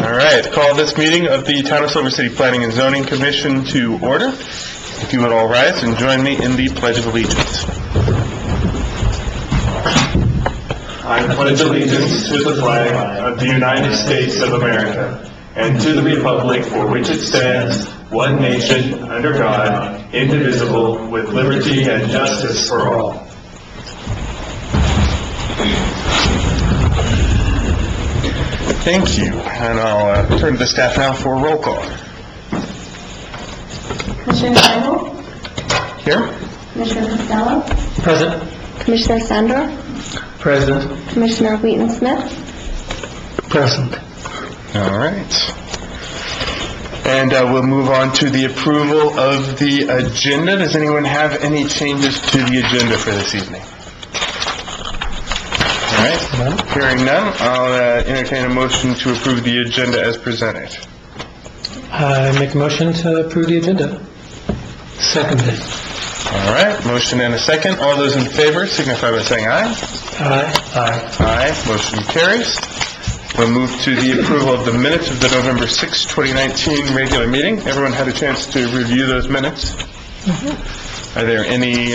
All right, call this meeting of the Town of Silver City Planning and Zoning Commission to order. If you would all rise and join me in the Pledge of Allegiance. I pledge allegiance to the flag of the United States of America and to the republic for which it stands, one nation, under God, indivisible, with liberty and justice for all. Thank you, and I'll turn to the staff now for a roll call. Commissioner Seibel? Here. Commissioner Costello? Present. Commissioner Sandor? President. Commissioner Wheaton-Smith? Present. All right. And we'll move on to the approval of the agenda. Does anyone have any changes to the agenda for this evening? All right. Hearing none, I'll entertain a motion to approve the agenda as presented. I make a motion to approve the agenda. Seconded. All right. Motion and a second. All those in favor signify by saying aye. Aye. Aye. Aye. Motion carries. We'll move to the approval of the minutes of the November 6, 2019 regular meeting. Everyone had a chance to review those minutes? Mm-hmm. Are there any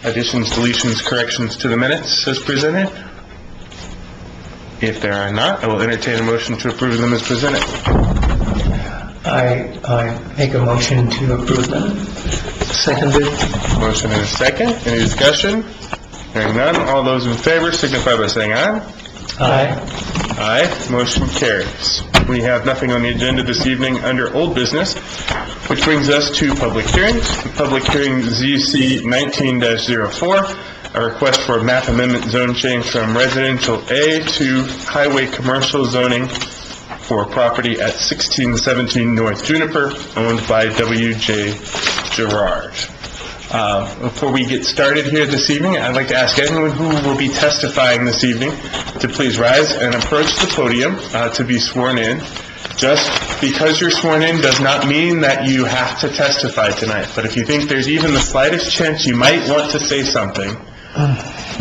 additions, deletions, corrections to the minutes as presented? If there are not, I will entertain a motion to approve them as presented. I make a motion to approve them. Seconded. Motion and a second. Any discussion? Hearing none, all those in favor signify by saying aye. Aye. Aye. Motion carries. We have nothing on the agenda this evening under old business, which brings us to public hearings. Public hearing ZC 19-04, a request for a map amendment zone change from residential A to highway commercial zoning for property at 1617 North Juniper, owned by W.J. Gerard. Before we get started here this evening, I'd like to ask anyone who will be testifying this evening to please rise and approach the podium to be sworn in. Just because you're sworn in does not mean that you have to testify tonight. But if you think there's even the slightest chance you might want to say something,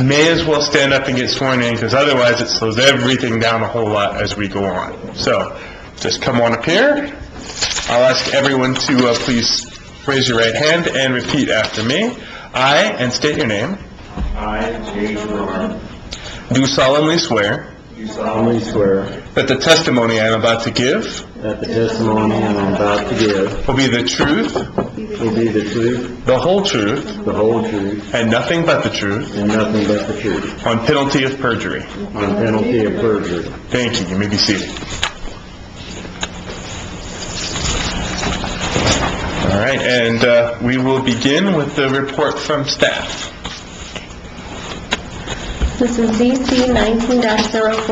may as well stand up and get sworn in, because otherwise it slows everything down a whole lot as we go on. So, just come on up here. I'll ask everyone to please raise your right hand and repeat after me. I, and state your name. I, J. Gerard, Do solemnly swear do solemnly swear that the testimony I am about to give that the testimony I am about to give will be the truth, will be the truth, the whole truth, the whole truth, and nothing but the truth, and nothing but the truth, on penalty of perjury. on penalty of perjury. Thank you. You may be seated. All right, and we will begin with the report from staff. This is ZC 19-04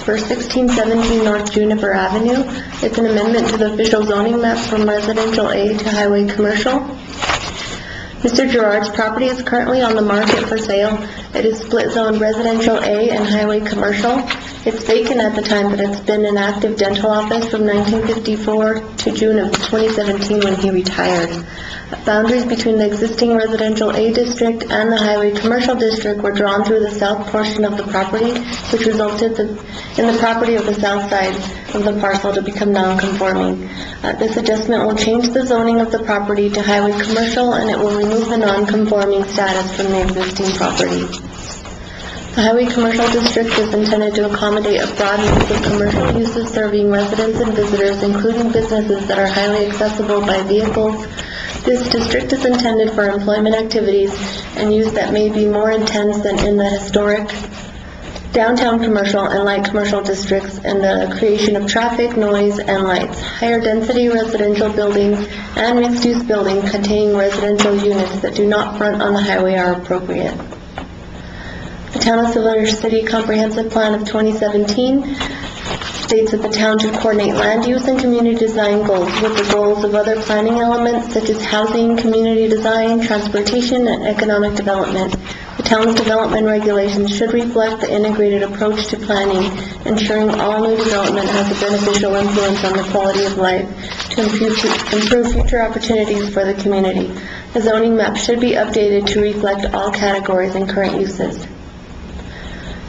for 1617 North Juniper Avenue. It's an amendment to the official zoning map from residential A to highway commercial. Mr. Gerard's property is currently on the market for sale. It is split zone residential A and highway commercial. It's vacant at the time, but it's been an active dental office from 1954 to June of 2017 when he retired. Boundaries between the existing residential A district and the highway commercial district were drawn through the south portion of the property, which resulted in the property of the south side of the parcel to become non-conforming. This adjustment will change the zoning of the property to highway commercial, and it will remove the non-conforming status from the existing property. The highway commercial district is intended to accommodate a broad mix of commercial uses serving residents and visitors, including businesses that are highly accessible by vehicles. This district is intended for employment activities and use that may be more intense than in the historic downtown commercial and light commercial districts, and the creation of traffic, noise, and lights. Higher density residential buildings and mixed-use buildings containing residential units that do not front on the highway are appropriate. The Town of Silver City Comprehensive Plan of 2017 states that the town should coordinate land use and community design goals with the goals of other planning elements such as housing, community design, transportation, and economic development. The town's development regulations should reflect the integrated approach to planning, ensuring all new development has a beneficial influence on the quality of life to improve future opportunities for the community. The zoning map should be updated to reflect all categories and current uses.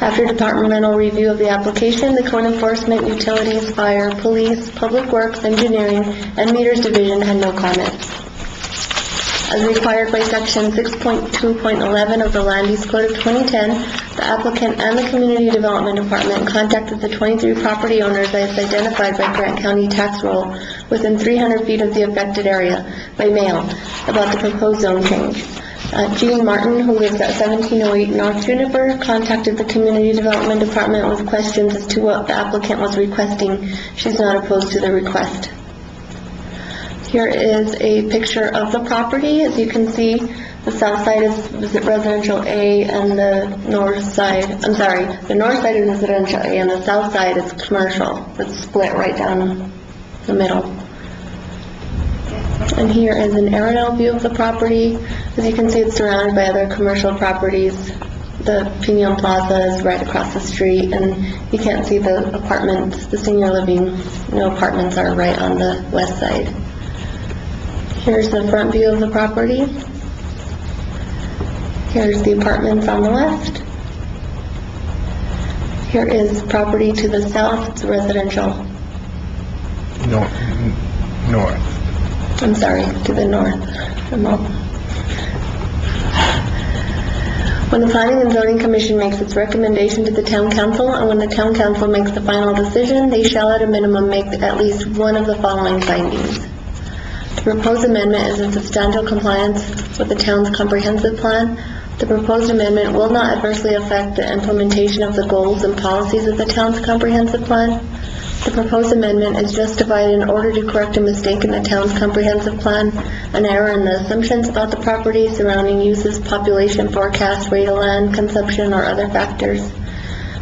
After departmental review of the application, the code enforcement, utilities, fire, police, public works, engineering, and meters division had no comments. As required by section 6.2.11 of the Land Use Code of 2010, the applicant and the Community Development Department contacted the 23 property owners as identified by Grant County tax roll within 300 feet of the affected area by mail about the proposed zone change. Jean Martin, who lives at 1708 North Juniper, contacted the Community Development Department with questions as to what the applicant was requesting. She's not opposed to the request. Here is a picture of the property. As you can see, the south side is residential A and the north side is residential A and the south side is commercial. It's split right down the middle. And here is an aerial view of the property. As you can see, it's surrounded by other commercial properties. The Pinon Plaza is right across the street, and you can't see the apartments, the senior living, no apartments are right on the west side. Here's the front view of the property. Here's the apartments on the west. Here is property to the south, it's residential. North. I'm sorry, to the north. When the Planning and Zoning Commission makes its recommendation to the Town Council, and when the Town Council makes the final decision, they shall at a minimum make at least one of the following findings. The proposed amendment is in substantial compliance with the town's comprehensive plan. The proposed amendment will not adversely affect the implementation of the goals and policies of the town's comprehensive plan. The proposed amendment is justified in order to correct a mistake in the town's comprehensive plan, an error in the assumptions about the property, surrounding uses, population forecast, rate of land, consumption, or other factors.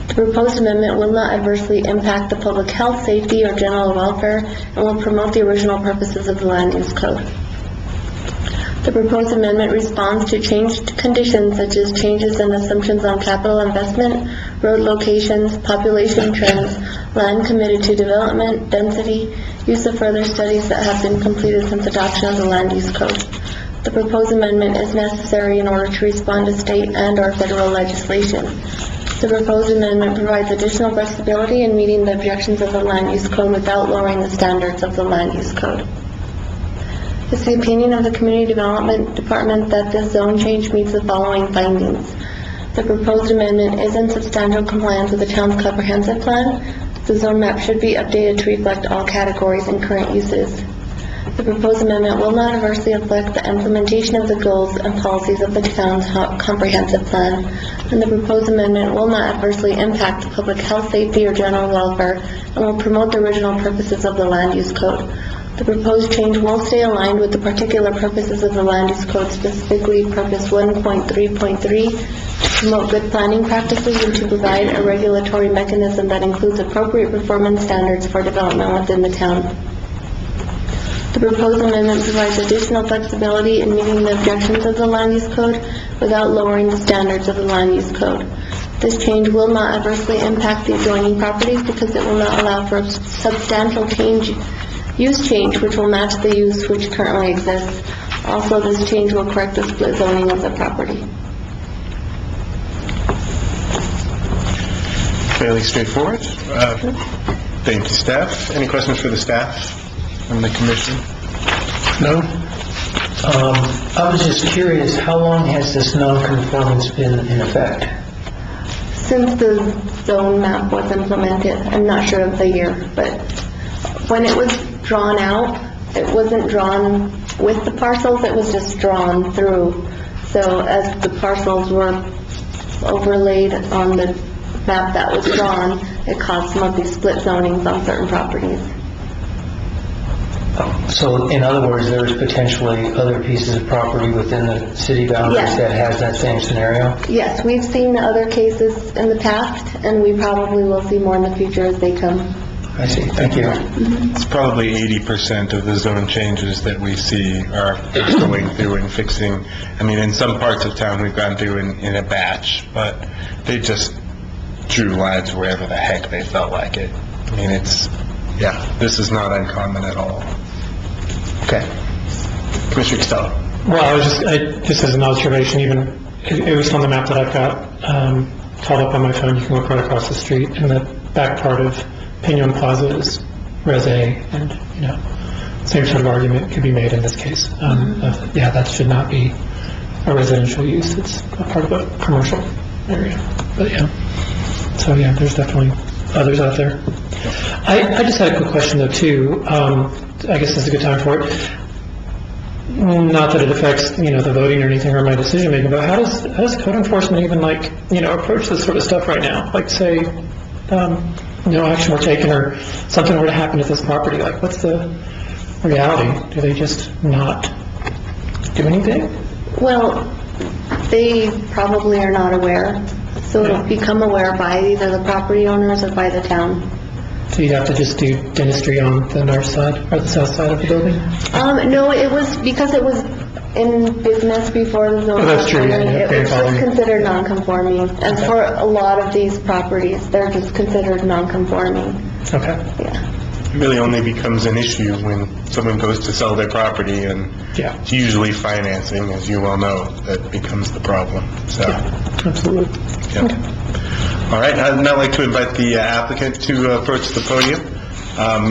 The proposed amendment will not adversely impact the public health, safety, or general welfare, and will promote the original purposes of the Land Use Code. The proposed amendment responds to changed conditions such as changes in assumptions on capital investment, road locations, population trends, land committed to development, density, use of further studies that have been completed since adoption of the Land Use Code. The proposed amendment is necessary in order to respond to state and/or federal legislation. The proposed amendment provides additional flexibility in meeting the objections of the Land Use Code without lowering the standards of the Land Use Code. It's the opinion of the Community Development Department that this zone change meets the following findings. The proposed amendment is in substantial compliance with the town's comprehensive plan. The zone map should be updated to reflect all categories and current uses. The proposed amendment will not adversely affect the implementation of the goals and policies of the town's comprehensive plan, and the proposed amendment will not adversely impact the public health, safety, or general welfare, and will promote the original purposes of the Land Use Code. The proposed change will stay aligned with the particular purposes of the Land Use Code, specifically Purpose 1.3.3, to promote good planning practices and to provide a regulatory mechanism that includes appropriate performance standards for development within the town. The proposed amendment provides additional flexibility in meeting the objections of the Land Use Code without lowering the standards of the Land Use Code. This change will not adversely impact the adjoining properties because it will not allow for substantial use change which will match the use which currently exists. Also, this change will correct the split zoning of the property. Fairly straightforward. Thank you, staff. Any questions for the staff and the commission? No? I was just curious, how long has this non-conformance been in effect? Since the zone map was implemented, I'm not sure of the year, but when it was drawn out, it wasn't drawn with the parcels, it was just drawn through. So as the parcels were overlaid on the map that was drawn, it caused some of these split zonings on certain properties. So, in other words, there's potentially other pieces of property within the city boundaries Yes. that has that same scenario? Yes, we've seen other cases in the past, and we probably will see more in the future as they come. I see, thank you. It's probably 80% of the zone changes that we see are going through and fixing. I mean, in some parts of town, we've gone through in a batch, but they just drew lines wherever the heck they felt like it. I mean, this is not uncommon at all. Okay. Commissioner Costello. Well, just as an observation, even, it was on the map that I've got, called up on my phone, you can look right across the street, and the back part of Pinion Plaza is Res A, and, same sort of argument could be made in this case. That should not be a residential use, it's a part of a commercial area, but there's definitely others out there. I just had a quick question though too, I guess this is a good time for it. Not that it affects, the voting or anything or my decision making, but how does code enforcement even approach this sort of stuff right now? Like say, no action were taken or something were to happen to this property, what's the reality? Do they just not do anything? Well, they probably are not aware, so it'll become aware by either the property owners or by the town. So you'd have to just do dentistry on the north side or the south side of the building? No, it was because it was in business before the zoning. Oh, that's true, yeah, It was just considered non-conforming. And for a lot of these properties, they're just considered non-conforming. Okay. Yeah. It really only becomes an issue when someone goes to sell their property, and it's usually financing, as you well know, that becomes the problem. So, absolutely. Yeah. All right, I'd now like to invite the applicant to approach the podium,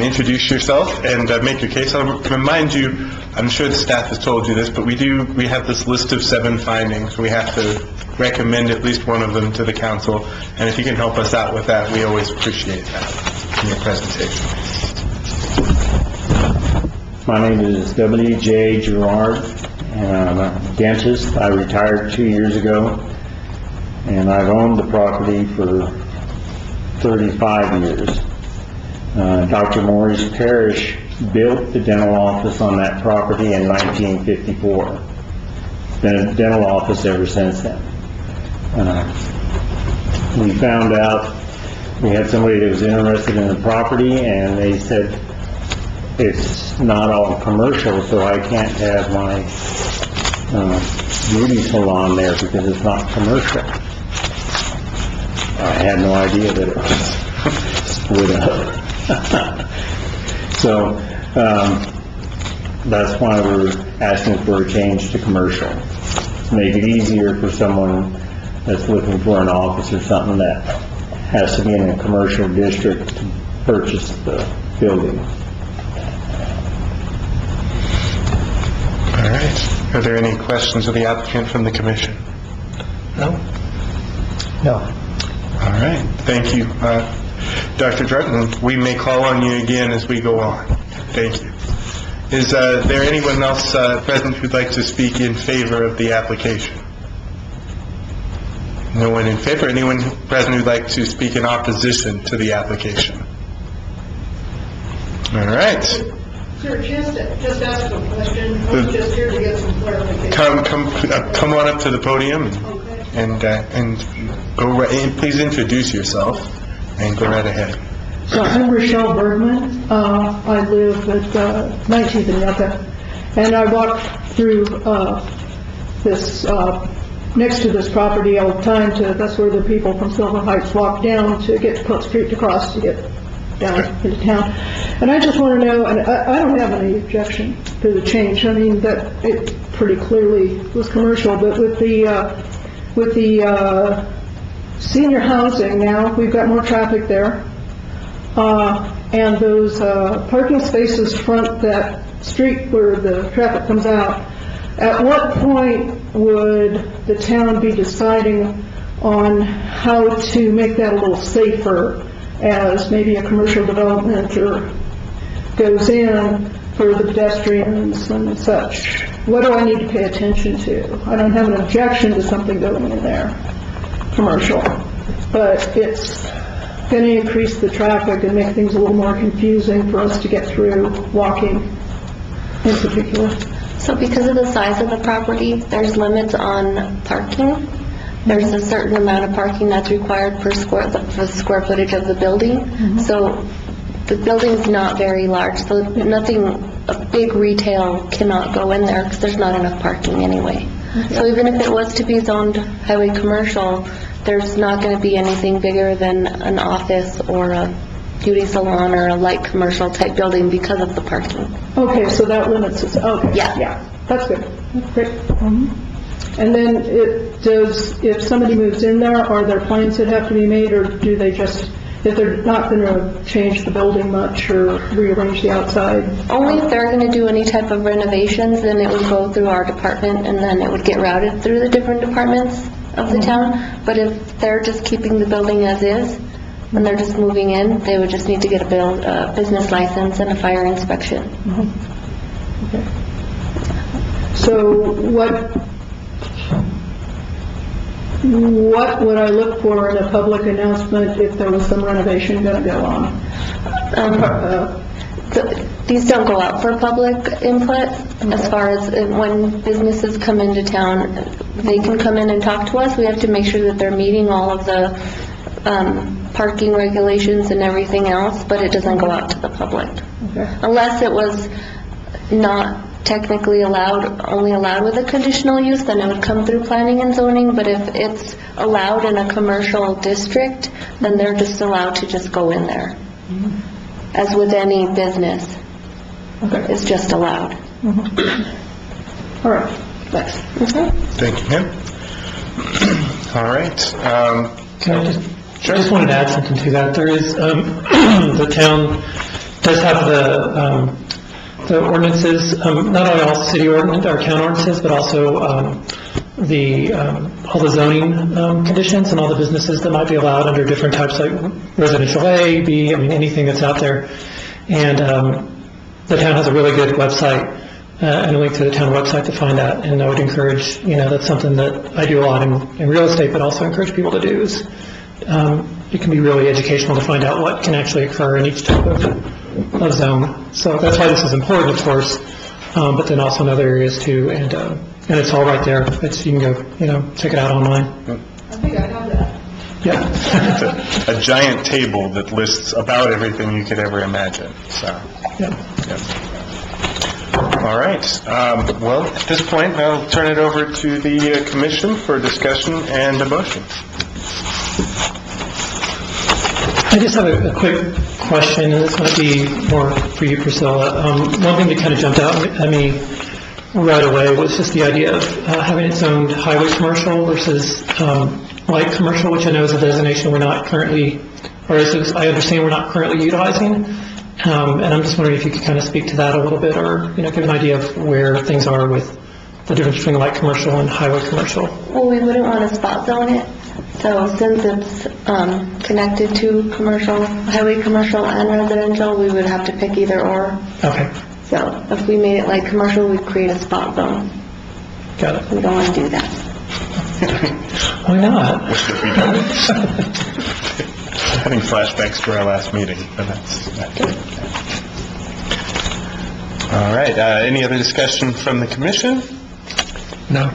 introduce yourself, and make your case. I'll remind you, I'm sure the staff has told you this, but we have this list of 7 findings. We have to recommend at least one of them to the council, and if you can help us out with that, we always appreciate that in your presentation. My name is W.J. Gerard, and I'm a dentist. I retired 2 years ago, and I've owned the property for 35 years. Dr. Maurice Parrish built the dental office on that property in 1954. Been a dental office ever since then. We found out we had somebody that was interested in the property, and they said, it's not all commercial, so I can't have my beauty salon there because it's not commercial. I had no idea that it was split up. So that's why we're asking for a change to commercial. Make it easier for someone that's looking for an office or something that has to be in a commercial district to purchase the building. All right. Are there any questions of the applicant from the commission? No. All right. Thank you. Dr. Drutton, we may call on you again as we go on. Thank you. Is there anyone else present who'd like to speak in favor of the application? No one in favor? Anyone present who'd like to speak in opposition to the application? All right. Sir, just ask a question. I was just here to get some clarification. Come on up to the podium and go right in. Please introduce yourself and go right ahead. So I'm Rochelle Bergman. I live at 19th and Yucca, and I walk through this next to this property all the time. That's where the people from Silver Heights walk down to get to Cook Street to cross to get down into town. And I just want to know, and I don't have any objection to the change. I mean, that it pretty clearly was commercial, but with the senior housing now, we've got more traffic there. And those parking spaces front that street where the traffic comes out, at what point would the town be deciding on how to make that a little safer as maybe a commercial development or goes in for the pedestrians and such? What do I need to pay attention to? I don't have an objection to something going in there, commercial, but it's going to increase the traffic and make things a little more confusing for us to get through walking in particular. So because of the size of the property, there's limits on parking. There's a certain amount of parking that's required for the square footage of the building. Mm-hmm. So the building's not very large, so a big retail cannot go in there because there's not enough parking anyway. Okay. So even if it was to be zoned highway commercial, there's not going to be anything bigger than an office or a beauty salon or a light commercial type building because of the parking. Okay, so that limits us. Okay. Yeah. That's good. Great. Mm-hmm. And then if somebody moves in there, are there plans that have to be made, or do they just, if they're not going to change the building much or rearrange the outside? Only if they're going to do any type of renovations, then it would go through our department, and then it would get routed through the different departments of the town. But if they're just keeping the building as is, and they're just moving in, they would just need to get a business license and a fire inspection. Okay. So what would I look for in a public announcement if there was some renovation going to go on? These don't go out for public input. As far as when businesses come into town, they can come in and talk to us. We have to make sure that they're meeting all of the parking regulations and everything else, but it doesn't go out to the public. Okay. Unless it was not technically allowed, only allowed with a conditional use, then it would come through planning and zoning. But if it's allowed in a commercial district, then they're just allowed to just go in there. As with any business, Okay. it's just allowed. All right. Thanks. Thank you, Kim. All right. Can I just wanted to add something to that. There is, the town does have the ordinances, not only all city ordinance, or town ordinances, but also all the zoning conditions and all the businesses that might be allowed under different types, like residential A, B, I mean, anything that's out there. And the town has a really good website, and a link to the town website to find that. And I would encourage, that's something that I do a lot in real estate, but also encourage people to do is, it can be really educational to find out what can actually occur in each type of zone. So that's why this is important, of course, but then also in other areas too. And it's all right there. You can go, check it out online. I think I have that. Yeah. It's a giant table that lists about everything you could ever imagine. So, Yeah. All right. Well, at this point, I'll turn it over to the commission for discussion and a motion. I just have a quick question, and this might be more for you, Priscilla. One thing that kind of jumped out at me right away was just the idea of having its own highway commercial versus light commercial, which I know is a designation we're not currently, or as I understand, we're not currently utilizing. And I'm just wondering if you could kind of speak to that a little bit, or give an idea of where things are with the difference between light commercial and highway commercial. Well, we wouldn't want to spot zone it. So since it's connected to commercial, highway commercial and residential, we would have to pick either or. Okay, So if we made it like commercial, we'd create a spot zone. got it. We don't want to do that. Why not? Having flashbacks to our last meeting, but that's it. All right. Any other discussion from the commission? No.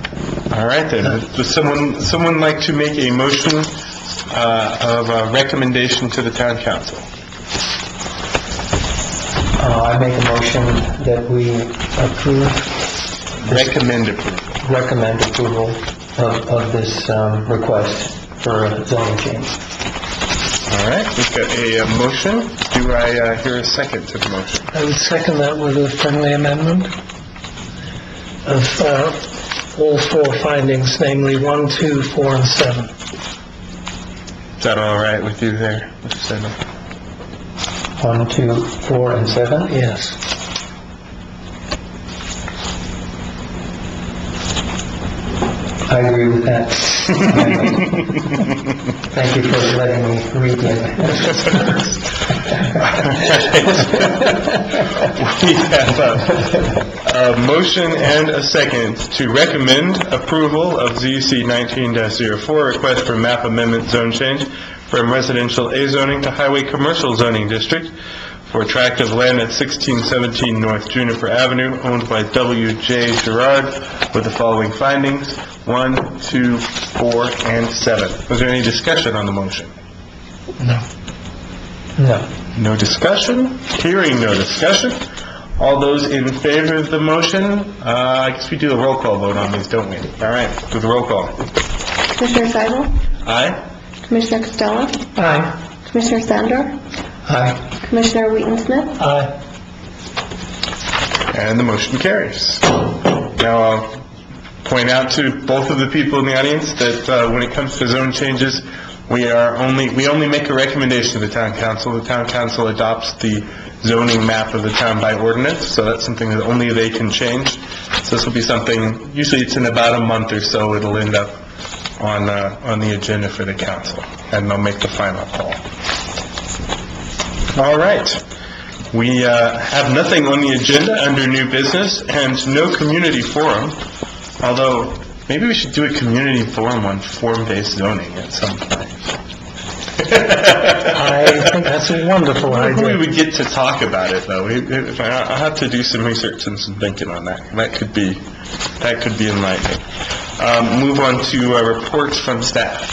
All right, then. Does someone like to make a motion of a recommendation to the town council? I make a motion that we recommend approval of this request for a zoning change. All right, we've got a motion. Do I hear a second to the motion? I would second that with a friendly amendment of all four findings, namely 1, 2, 4, and 7. Is that all right with you there, Mr. Sandel? 1, 2, 4, and 7? Yes. I agree with that. Thank you for letting me read it. We have a motion and a second to recommend approval of ZUC 19-04, request for map amendment zone change from residential A zoning to highway commercial zoning district for a tract of land at 1617 North Juniper Avenue, owned by W.J. Gerard, with the following findings: 1, 2, 4, and 7. Was there any discussion on the motion? No. No discussion? Hearing no discussion. All those in favor of the motion? I guess we do a roll call vote on these, don't we? All right, do the roll call. Commissioner Seibel? Aye? Commissioner Costello? Aye. Commissioner Sandor? Aye. Commissioner Wheaton-Smith? Aye. And the motion carries. Now I'll point out to both of the people in the audience that when it comes to zone changes, we only make a recommendation to the town council. The town council adopts the zoning map of the town by ordinance, so that's something that only they can change. So this will be something, usually it's in about a month or so, it'll end up on the agenda for the council, and they'll make the final call. All right. We have nothing on the agenda under new business and no community forum, although maybe we should do a community forum on form-based zoning at some point. I think that's a wonderful Maybe we idea. would get to talk about it, though. I'll have to do some research and some thinking on that. That could be enlightening. Move on to reports from staff.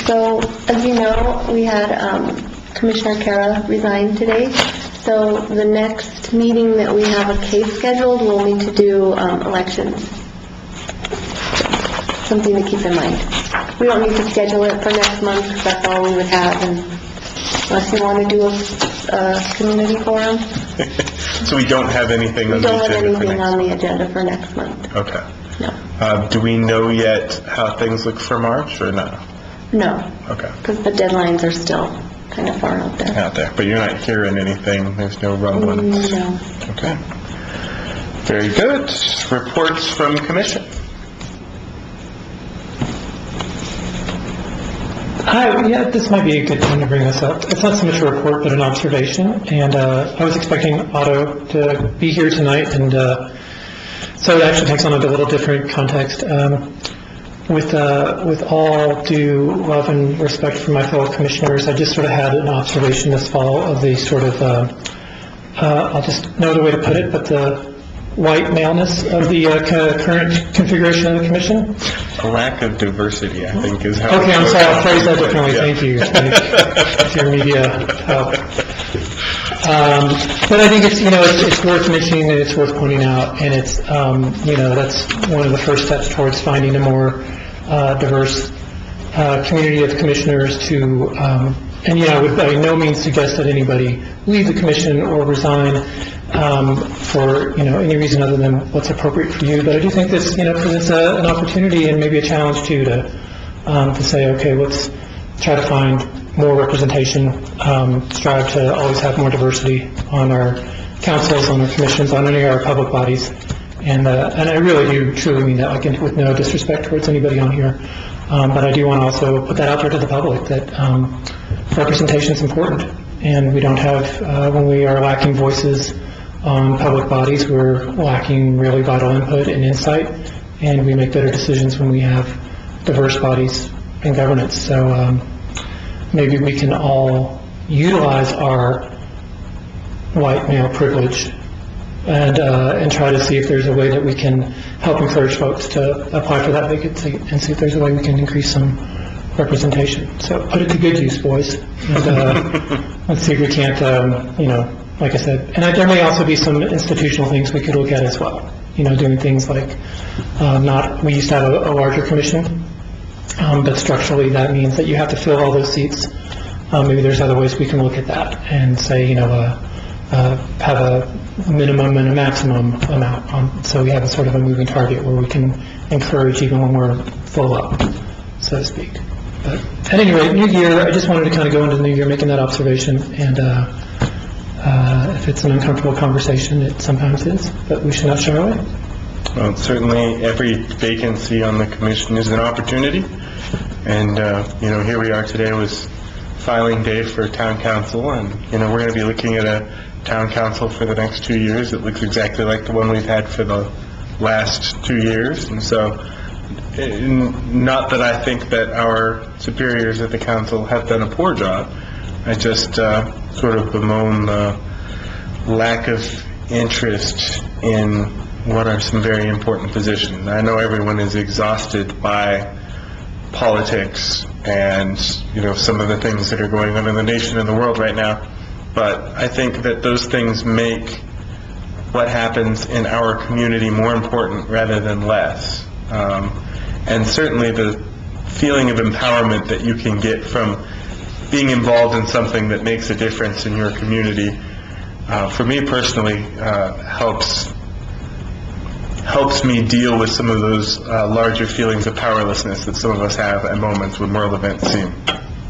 So, as you know, we had Commissioner Kara resign today. So the next meeting that we have a case scheduled, we'll need to do elections. Something to keep in mind. We don't need to schedule it for next month, because that's all we would have, and unless you want to do a community forum. So we don't have anything We on the don't have agenda for anything on next the agenda for next month. month. Okay. No. Do we know yet how things look for March, or no? No, Okay. because the deadlines are still kind of far out there. Out there. But you're not hearing anything? There's no rumblings? No. Okay. Very good. Reports from commission. Yeah, this might be a good time to bring this up. It's not so much a report, but an observation. And I was expecting Otto to be here tonight, and so it actually takes on a little different context. With all due love and respect for my fellow commissioners, I just sort of had an observation this fall of the sort of, I'll just know the way to put it, but the white maleness of the current configuration of the commission. A lack of diversity, I think, is how... Okay, I'm sorry, I'll phrase that differently, Yeah. thank you, with your media help. But I think it's worth mentioning, and it's worth pointing out, and it's, that's one of the first steps towards finding a more diverse community of commissioners to, and I would by no means suggest that anybody leave the commission or resign for, any reason other than what's appropriate for you. But I do think this, presents an opportunity and maybe a challenge too to say, okay, let's try to find more representation, strive to always have more diversity on our councils, on our commissions, on any of our public bodies. And I really do truly mean that, like, with no disrespect towards anybody on here. But I do want to also put that out there to the public, that representation is important. And we don't have, when we are lacking voices on public bodies, we're lacking really vital input and insight. And we make better decisions when we have diverse bodies in governance. So maybe we can all utilize our white male privilege and try to see if there's a way that we can help encourage folks to apply for that vacancy, and see if there's a way we can increase some representation. So put it to good use, boys. And let's see if we can't, like I said, and there may also be some institutional things we could look at as well. Doing things like we used to have a larger commission, but structurally that means that you have to fill all those seats. Maybe there's other ways we can look at that and say, have a minimum and a maximum amount so we have a sort of a moving target where we can encourage even when we're full up, so to speak. But at any rate, new year, I just wanted to kind of go into the new year making that observation, and if it's an uncomfortable conversation, it sometimes is, but we should not shy away. Well, certainly every vacancy on the commission is an opportunity, and here we are today was filing day for town council, and we're going to be looking at a town council for the next 2 years. It looks exactly like the one we've had for the last 2 years, and so not that I think that our superiors at the council have done a poor job. I just sort of bemoan the lack of interest in what are some very important positions. I know everyone is exhausted by politics and some of the things that are going on in the nation and the world right now, but I think that those things make what happens in our community more important rather than less. And certainly the feeling of empowerment that you can get from being involved in something that makes a difference in your community, for me personally, helps helps me deal with some of those larger feelings of powerlessness that some of us have at moments when world events seem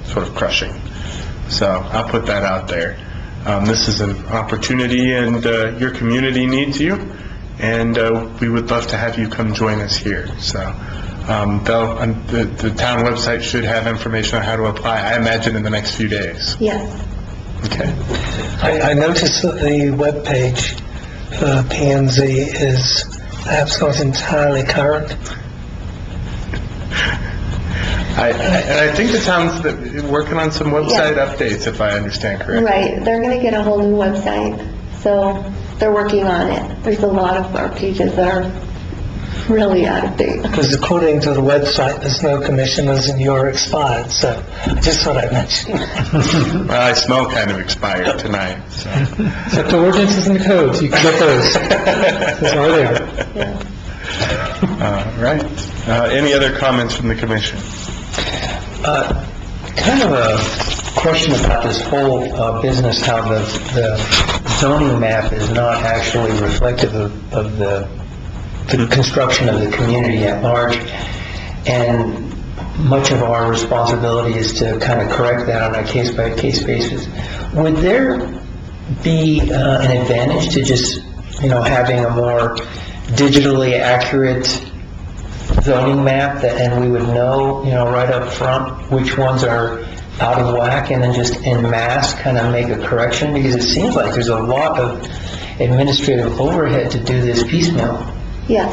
sort of crushing. So I'll put that out there. This is an opportunity, and your community needs you, and we would love to have you come join us here. So the town website should have information on how to apply, I imagine, in the next few days. Yes. Okay. I noticed that the webpage for P&Z is perhaps not entirely current. I think the town's working on some website updates, if I understand correctly. Right, they're gonna get a whole new website, so they're working on it. There's a lot of our pages that are really out of date. Because according to the website, there's no commissioners and you're expired, so I just thought I'd mention. Well, I smell kind of expired tonight, so. Except the ordinances and the codes, you can get those. Those are there. Yeah. Right. Any other comments from the commission? Kind of a question about this whole business, how the zoning map is not actually reflective of the construction of the community at large, and much of our responsibility is to kind of correct that on a case-by-case basis. Would there be an advantage to just, having a more digitally accurate zoning map and we would know, right up front which ones are out of whack, and then just en masse kind of make a correction? Because it seems like there's a lot of administrative overhead to do this piecemeal. Yes.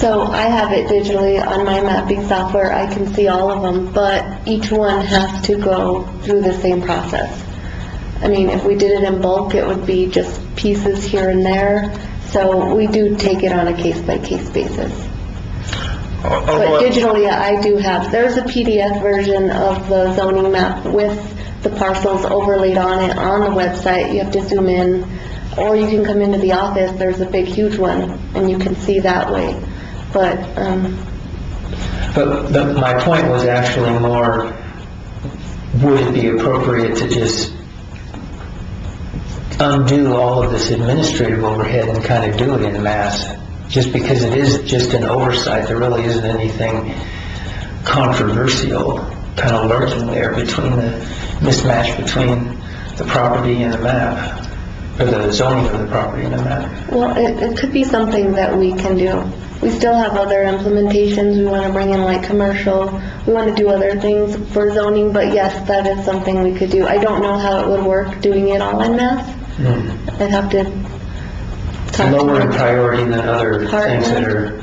So I have it digitally on my mapping software. I can see all of them, but each one has to go through the same process. I mean, if we did it in bulk, it would be just pieces here and there. So we do take it on a case-by-case basis. But digitally, I do have, there's a PDF version of the zoning map with the parcels overlaid on it on the website. You have to zoom in, or you can come into the office. There's a big, huge one, and you can see that way. But my point was actually more, would it be appropriate to just undo all of this administrative overhead and kind of do it in mass? Just because it is just an oversight, there really isn't anything controversial kind of lurking there between the mismatch between the property and the map, or the zoning of the property and the map. well, it could be something that we can do. We still have other implementations. We want to bring in like commercial. We want to do other things for zoning, but yes, that is something we could do. I don't know how it would work doing it all in mass. I'd have to talk to Lower in my priority than other things that are,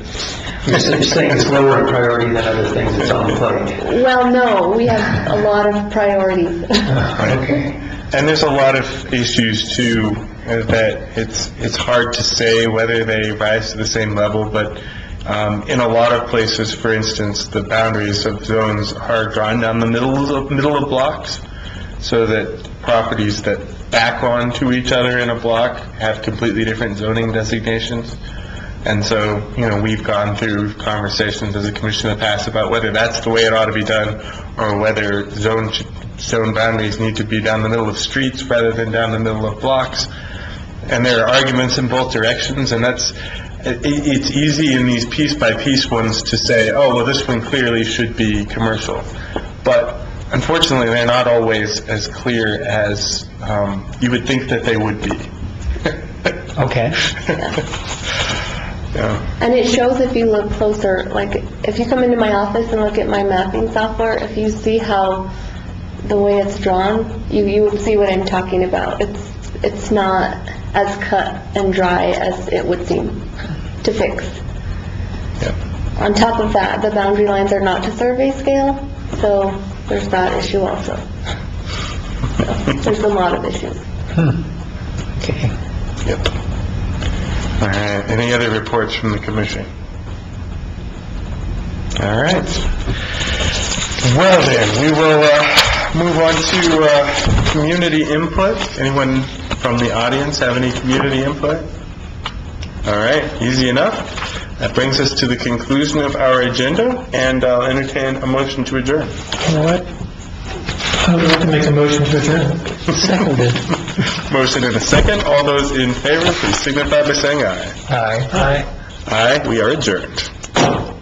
you're saying it's lower in priority than other things that's on the plate. Well, no, we have a lot of priorities. Okay. And there's a lot of issues too, that it's hard to say whether they rise to the same level, but in a lot of places, for instance, the boundaries of zones are drawn down the middle of blocks, so that properties that back onto each other in a block have completely different zoning designations. And so, we've gone through conversations as a commission in the past about whether that's the way it ought to be done, or whether zone boundaries need to be down the middle of streets rather than down the middle of blocks. And there are arguments in both directions, and it's easy in these piece-by-piece ones to say, oh, well, this one clearly should be commercial. But unfortunately, they're not always as clear as you would think that they would be. Okay. Yeah. And it shows if you look closer, like if you come into my office and look at my mapping software, if you see how the way it's drawn, you would see what I'm talking about. It's not as cut and dry as it would seem to fix. Yeah. On top of that, the boundary lines are not to survey scale, so there's that issue also. So there's a lot of issues. Okay. Yep. All right. Any other reports from the commission? All right. Well then, we will move on to community input. Anyone from the audience have any community input? All right. Easy enough. That brings us to the conclusion of our agenda, and I'll entertain a motion to adjourn. You know what? I would like to make a motion to adjourn. Seconded. Motion and a second. All those in favor, please signify by saying aye. Aye. Aye. Aye, we are adjourned.